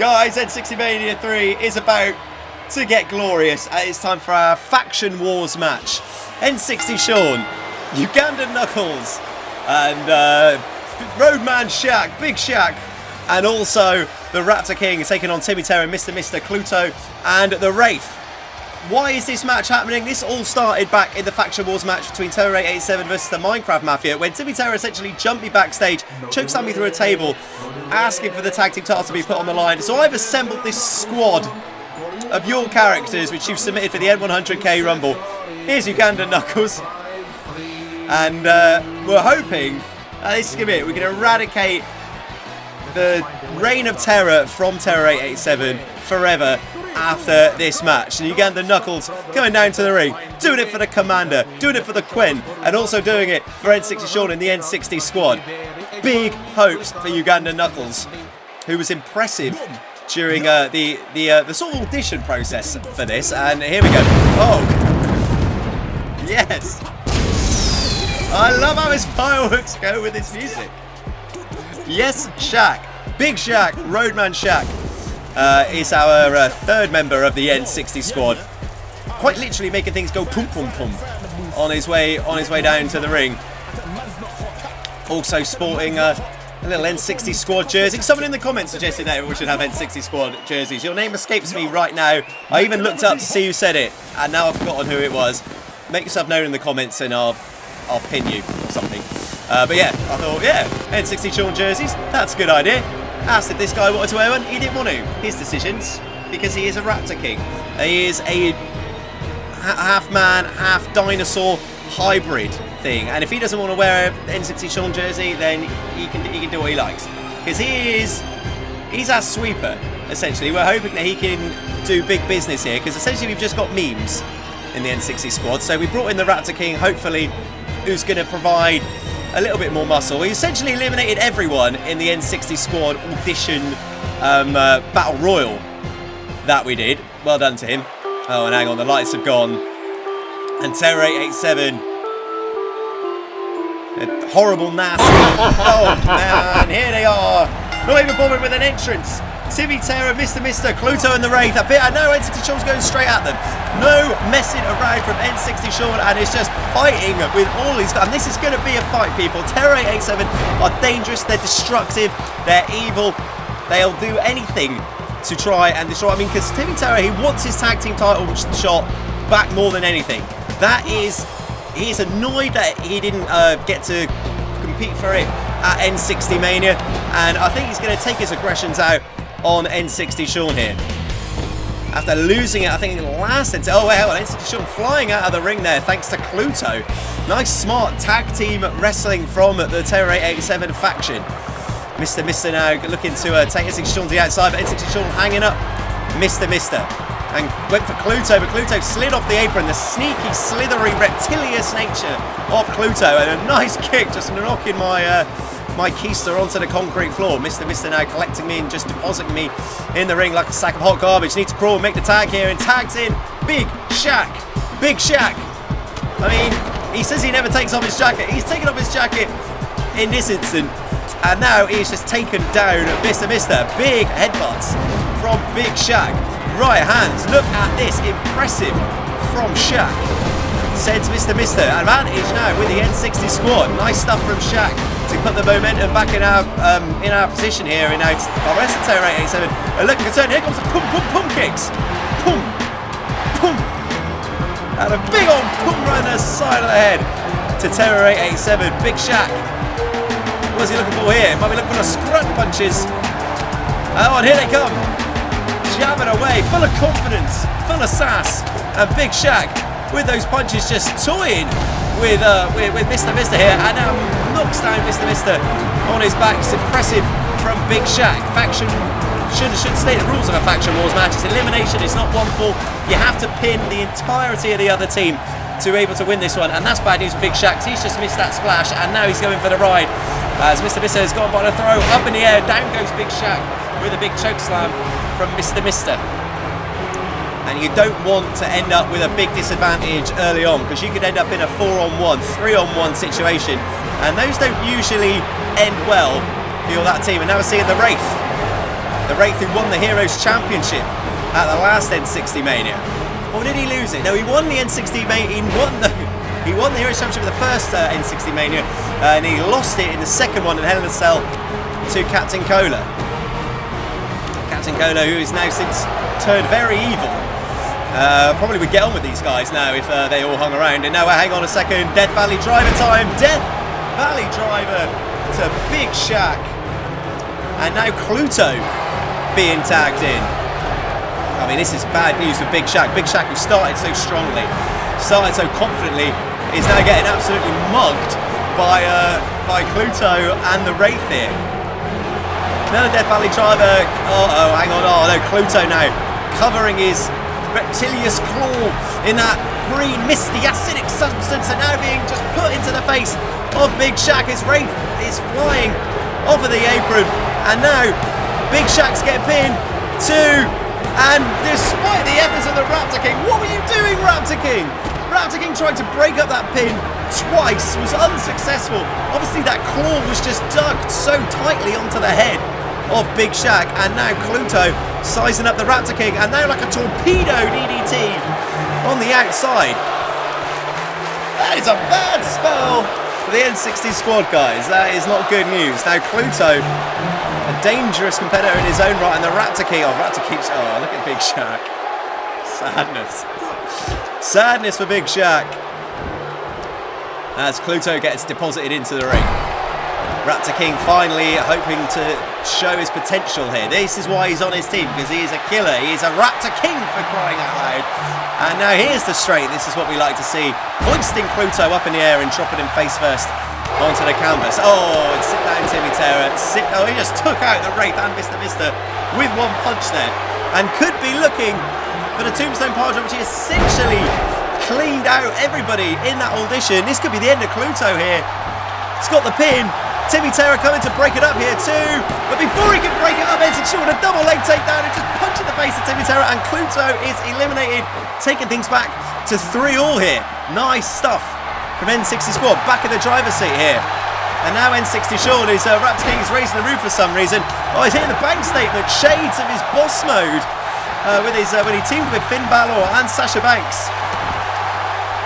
Guys, N60 Mania 3 is about to get glorious. It's time for our Faction Wars match. N60Sean, Ugandan Knuckles, and Roadman Shaq, Big Shaq, and also the Raptor King taking on Timmy Terror, Mr. Cluto, and the Wraith. Why is this match happening? This all started back in the Faction Wars match between Terror 887 versus the Minecraft Mafia, when Timmy Terror essentially jumped me backstage, chokeslammed me through a table, asking for the tag team title to be put on the line. So I've assembled this squad of your characters which you've submitted for the N100K Rumble. Here's Ugandan Knuckles, and we're hoping this is going to be it. We can eradicate the reign of terror from Terror 887 forever after this match. And Ugandan Knuckles going down to the ring, doing it for the Commander, doing it for the Quinn, and also doing it for N60Sean in the N60 squad. Big hopes for Ugandan Knuckles, who was impressive during the sort of audition process for this. And here we go. Oh, yes. I love how his fireworks go with his music. Yes, Shaq. Big Shaq, Roadman Shaq, is our third member of the N60 squad. Quite literally making things go pum pum pum on his way down to the ring. Also sporting a little N60 squad jersey. Someone in the comments suggested that we should have N60 squad jerseys. Your name escapes me right now. I even looked up to see who said it, and now I've forgotten who it was. Make yourself known in the comments, and I'll pin you or something. But yeah, I thought, yeah, N60Sean jerseys, that's a good idea. Asked if this guy wanted to wear one, he didn't want to. His decisions, because he is a Raptor King. He is a half man, half dinosaur hybrid thing. And if he doesn't want to wear an N60Sean jersey, then he can do what he likes. Because he's our sweeper, essentially. We're hoping that he can do big business here, because essentially we've just got memes in the N60 squad. So we brought in the Raptor King, hopefully, who's going to provide a little bit more muscle. He essentially eliminated everyone in the N60 squad audition battle royal that we did. Well done to him. Oh, and hang on, the lights have gone. And Terror 887. A horrible, nasty. Oh man, here they are. Not even bothered with an entrance. Timmy Terror, Mr. Cluto, and the Wraith. I know N60Sean's going straight at them. No messing around from N60Sean, and it's just fighting with all these. And this is going to be a fight, people. Terror 887 are dangerous. They're destructive. They're evil. They'll do anything to try and destroy. I mean, because Timmy Terror, he wants his tag team title shot back more than anything. He's annoyed that he didn't get to compete for it at N60 Mania, and I think he's going to take his aggressions out on N60Sean here. After losing it, I think, in the last oh wait, hold on, N60Sean flying out of the ring there, thanks to Cluto. Nice, smart tag team wrestling from the Terror 887 faction. Mr. now looking to take N60Sean to the outside, but N60Sean hanging up Mr. And went for Cluto, but Cluto slid off the apron. The sneaky, slithery, reptilious nature of Cluto, and a nice kick, just knocking my keister onto the concrete floor. Mr. now collecting me and just depositing me in the ring like a sack of hot garbage. Need to crawl and make the tag here, and tags in Big Shaq. Big Shaq. I mean, he says he never takes off his jacket. He's taken off his jacket in this instant, and now he's just taken down Mr. Big headbutts from Big Shaq. Right hands. Look at this. Impressive from Shaq. Sends Mr. Advantage now with the N60 squad. Nice stuff from Shaq to put the momentum back in our position here in our rest of Terror 887. And look, turn. Here comes the pum kicks. Pum. And a big old pum right on the side of the head to Terror 887. Big Shaq. What's he looking for here? Might be looking for the scrut punches. Oh, and here they come. Jabbing away, full of confidence, full of sass, and Big Shaq with those punches just toying with Mr. here, and now knocks down Mr. on his back. It's impressive from Big Shaq. Faction should state the rules of a Faction Wars match. It's elimination, it's not one fall. You have to pin the entirety of the other team to be able to win this one, and that's bad news for Big Shaq. He's just missed that splash, and now he's going for the ride. As Mr. has gone by the throw, up in the air, down goes Big Shaq with a big choke slam from Mr. And you don't want to end up with a big disadvantage early on, because you could end up in a 4-on-1, 3-on-1 situation, and those don't usually end well for that team. And now we're seeing the Wraith The Wraith who won the Heroes Championship at the last N60 Mania. Or did he lose it? No, he won the N60 Mania. He won the Heroes Championship at the first N60 Mania, and he lost it in the second one in Hell in a Cell to Captain Cola. Captain Cola, who is now since turned very evil. Probably would get on with these guys now if they all hung around. And now, hang on a second, Death Valley Driver time. Death Valley Driver to Big Shaq. And now Cluto being tagged in. I mean, this is bad news for Big Shaq. Big Shaq, who started so strongly, started so confidently, is now getting absolutely mugged by Cluto and the Wraith here. Another Death Valley Driver. Oh, hang on. Oh, no, Cluto now covering his reptilious claw in that green, misty, acidic substance, and now being just put into the face of Big Shaq. His Wraith is flying off of the apron, and now Big Shaq's getting pinned too. And despite the efforts of the Raptor King, what were you doing, Raptor King? Raptor King tried to break up that pin twice, was unsuccessful. Obviously that claw was just dug so tightly onto the head of Big Shaq, and now Cluto sizing up the Raptor King, and now like a torpedo DDT on the outside. That is a bad spell for the N60 squad, guys. That is not good news. Now Cluto, a dangerous competitor in his own right, and the Raptor King, oh look at Big Shaq. Sadness. Sadness for Big Shaq as Cluto gets deposited into the ring. Raptor King finally hoping to show his potential here. This is why he's on his team, because he is a killer. He is a Raptor King, for crying out loud. And now here's the straight. This is what we like to see. Hoisting Cluto up in the air and dropping him face first onto the canvas. Oh, and sit down, Timmy Terror. Oh, he just took out the Wraith and Mr. with one punch there. And could be looking for the Tombstone Power Drop, which he essentially cleaned out everybody in that audition. This could be the end of Cluto here. He's got the pin. Timmy Terror coming to break it up here too. But before he can break it up, N60Sean a double leg takedown and just punch in the face of Timmy Terror. And Cluto is eliminated, taking things back to 3-all here. Nice stuff from N60Squad. Back in the driver's seat here. And now N60Sean, who's Raptor King, is raising the roof for some reason. Oh, he's hitting the bank statement. Shades of his boss mode. With his when he teamed with Finn Balor and Sasha Banks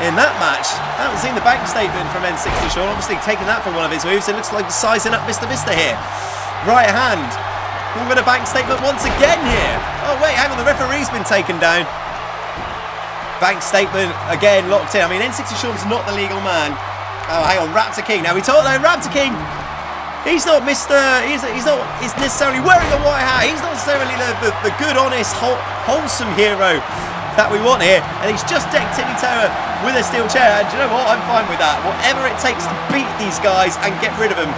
in that match. I haven't seen the bank statement from N60Sean. Obviously taking that for one of his moves. It looks like he's sizing up Mr. here. Right hand. We've got a bank statement once again here. Oh wait, hang on, the referee's been taken down. Bank statement again locked in. I mean, N60Sean's not the legal man. Oh, hang on, Raptor King. Now we told though, Raptor King, he's not he's necessarily wearing a white hat. He's not necessarily the good, honest, wholesome hero that we want here. And he's just decked Timmy Terror with a steel chair. And do you know what? I'm fine with that. Whatever it takes to beat these guys and get rid of them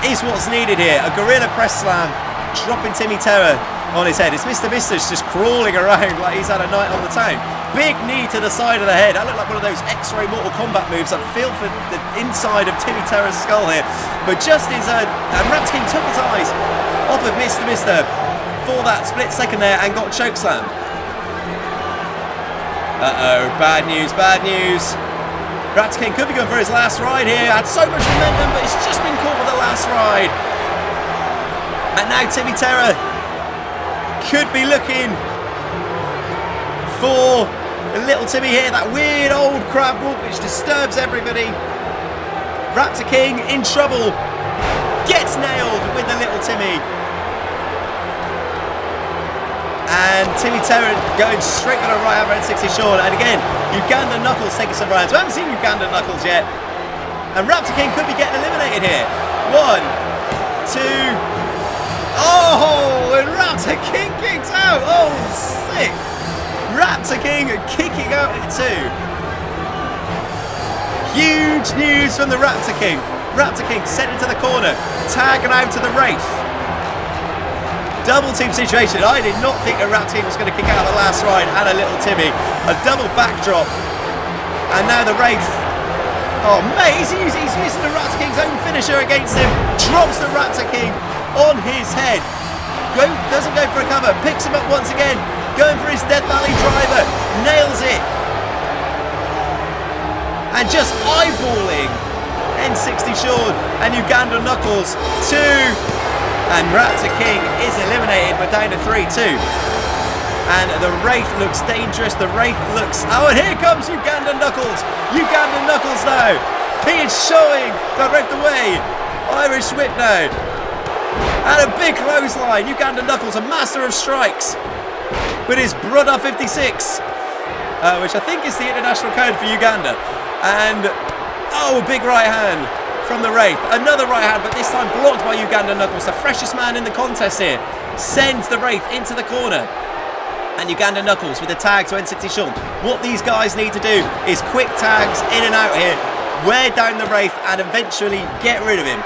is what's needed here. A gorilla press slam, dropping Timmy Terror on his head. It's Mr. just crawling around like he's had a night on the town. Big knee to the side of the head. That looked like one of those X-ray Mortal Kombat moves. I feel for the inside of Timmy Terror's skull here. But just as Raptor King took his eyes off of Mr. for that split second there and got chokeslam. Uh-oh, bad news, bad news. Raptor King could be going for his last ride here. Had so much momentum, but he's just been caught with the last ride. And now Timmy Terror could be looking for little Timmy here. That weird old crab walk which disturbs everybody. Raptor King in trouble. Gets nailed with the little Timmy. And Timmy Terror going straight with a right hand for N60Sean. And again, Uganda Knuckles taking some rounds. We haven't seen Uganda Knuckles yet. And Raptor King could be getting eliminated here. 1, 2. Oh, and Raptor King kicks out. Oh, sick. Raptor King kicking out at 2. Huge news from the Raptor King. Raptor King sent into the corner. Tagging out to the Wraith. Double team situation. I did not think the Raptor King was going to kick out the last ride and a little Timmy. A double backdrop. And now the Wraith. Oh mate, he's using the Raptor King's own finisher against him. Drops the Raptor King on his head. Doesn't go for a cover. Picks him up once again. Going for his Death Valley driver. Nails it. And just eyeballing N60Sean and Uganda Knuckles. 2. And Raptor King is eliminated. We're down to 3-2. And the Wraith looks dangerous. The Wraith looks... Oh, and here comes Ugandan Knuckles. Ugandan Knuckles now. He is showing the Wraith away. Irish whip now. And a big clothesline. Ugandan Knuckles, a master of strikes. With his brother 56. Which I think is the international code for Uganda. And... Oh, a big right hand from the Wraith. Another right hand, but this time blocked by Ugandan Knuckles. The freshest man in the contest here. Sends the Wraith into the corner. And Ugandan Knuckles with the tag to N60Sean. What these guys need to do is quick tags in and out here, wear down the Wraith and eventually get rid of him.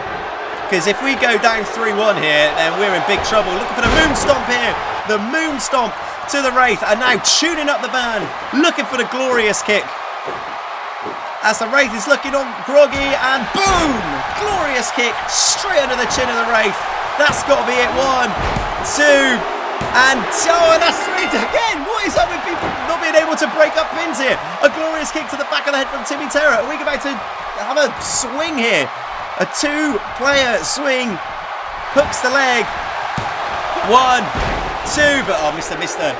Because if we go down 3-1 here, then we're in big trouble. Looking for the moon stomp here. The moon stomp to the Wraith. And now tuning up the van, looking for the glorious kick. As the Wraith is looking on groggy and boom! Glorious kick straight under the chin of the Wraith. That's got to be it. 1, 2... And that's 3 again. What is up with people not being able to break up pins here? A glorious kick to the back of the head from Timmy Terror. Are we about to have a swing here? A 2-player swing. Hooks the leg. 1, 2. But Mr.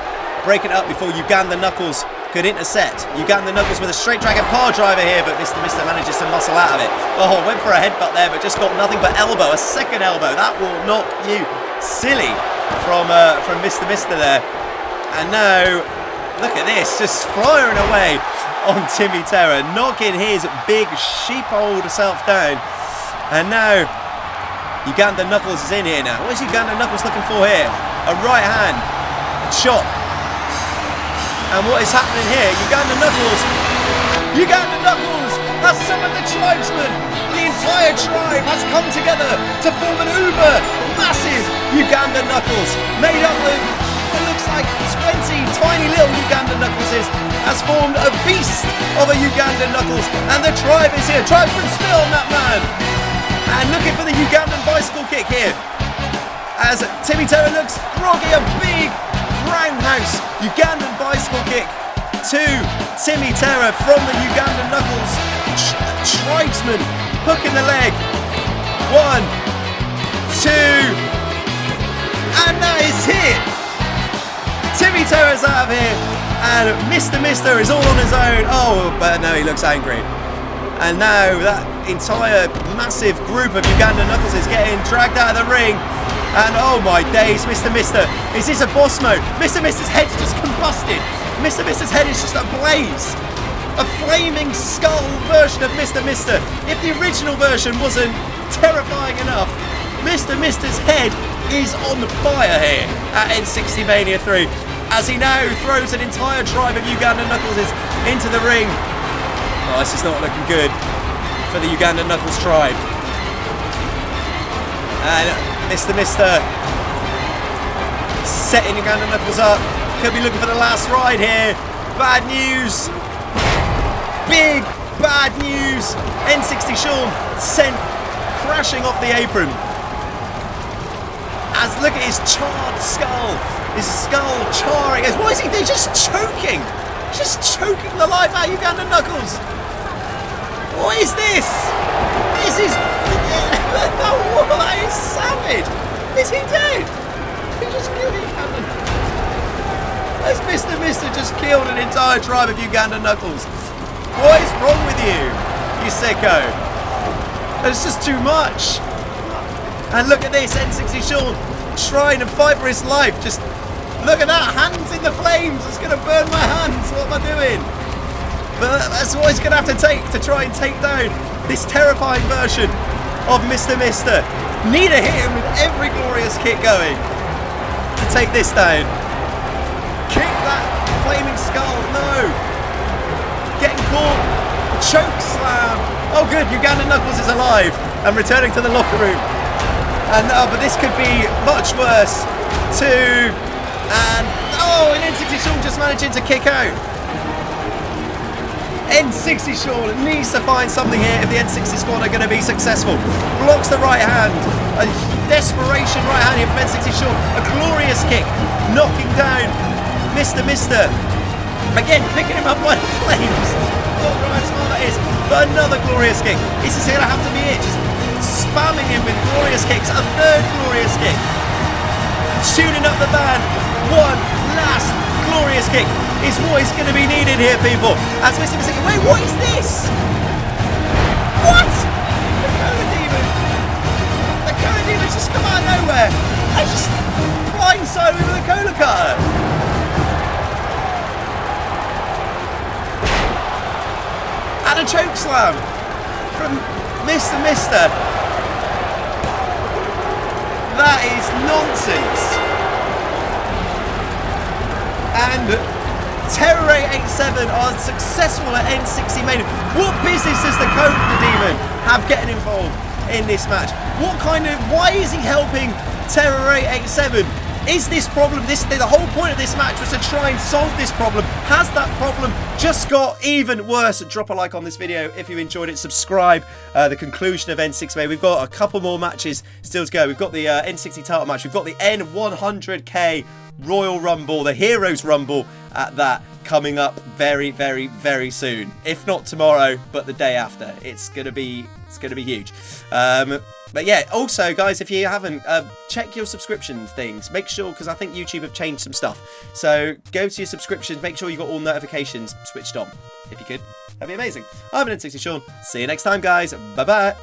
breaking it up before Ugandan Knuckles could intercept. Ugandan Knuckles with a straight dragon power driver here, but Mr. manages to muscle out of it. Oh, went for a headbutt there, but just got nothing but elbow. A second elbow. That will knock you silly. From Mr. there. And now, look at this, just firing away on Timmy Terror, knocking his big sheep-old self down. And now, Ugandan Knuckles is in here now. What is Ugandan Knuckles looking for here? A right hand, a chop. And what is happening here? Ugandan Knuckles has summoned the tribesmen. The entire tribe has come together to form an massive Ugandan Knuckles, made up of what looks like 20 tiny little Ugandan Knuckleses, has formed a beast of a Ugandan Knuckles, and the tribe is here. Tribesman spit on that man, and looking for the Ugandan bicycle kick here. As Timmy Terror looks groggy, a big roundhouse Ugandan bicycle kick to Timmy Terror from the Ugandan Knuckles. Tribesman hooking the leg. 1, 2, and now it's hit. Timmy Terror's out of here, and Mr. is all on his own. Oh, but no, he looks angry. And now that entire massive group of Ugandan Knuckles is getting dragged out of the ring. And oh my days, Mr. Is this a boss mode? Mr. head's just combusted. Mr. head is just ablaze. A flaming skull version of Mr. If the original version wasn't terrifying enough, Mr.'s head is on fire here at N60 Mania 3 as he now throws an entire tribe of Ugandan Knuckles into the ring. Oh, this is not looking good for the Ugandan Knuckles tribe. And Mr. setting Ugandan Knuckles up. Could be looking for the last ride here. Bad news. Big bad news. N60Sean sent crashing off the apron. As look at his charred skull. His skull charring. What is he doing? Just choking. Just choking the life out of Ugandan Knuckles. What is this? This is... Oh, that is savage. Is he dead? He just killed Ugandan. Has Mr. just killed an entire tribe of Ugandan Knuckles? What is wrong with you, you sicko? It's just too much. And look at this, N60Sean trying to fight for his life. Just look at that, hands in the flames. It's going to burn my hands. What am I doing? But that's what he's going to have to take to try and take down this terrifying version of Mr. Need to hit him with every glorious kick going to take this down. Kick that flaming skull. No. Getting caught. Choke slam. Oh good, Ugandan Knuckles is alive and returning to the locker room. And but this could be much worse. 2 and oh, and N60Sean just managing to kick out. N60Sean needs to find something here if the N60Squad are going to be successful. Blocks the right hand. A desperation right hand here from N60Sean. A glorious kick, knocking down Mr. Again, picking him up by the flames. What how smart that is. But another glorious kick. This is going to have to be it. Just spamming him with glorious kicks. A third glorious kick. Tuning up the band. One last glorious kick is what is going to be needed here, people. As Mr. Mr. Wait, what is this? What? The Cola Demon. The Cola Demon just come out of nowhere. I just blindside with a Cola Cutter. And a choke slam from Mr. Mister. That is nonsense. And Terror 87 are successful at N60 Mania. What business does the Demon have getting involved in this match? Why is he helping Terror 87? Is this problem, the whole point of this match was to try and solve this problem. Has that problem just got even worse? Drop a like on this video if you enjoyed it. Subscribe. The conclusion of N60 Mania. We've got a couple more matches still to go. We've got the N60 title match. We've got the N100K Royal Rumble, the Heroes Rumble at that, coming up very, very, very soon. If not tomorrow, but the day after. It's gonna be huge. But yeah, also guys, if you haven't, check your subscription things. Make sure, because I think YouTube have changed some stuff. So go to your subscriptions, make sure you got all notifications switched on. If you could, that'd be amazing. I'm N60Sean. See you next time, guys. Bye bye.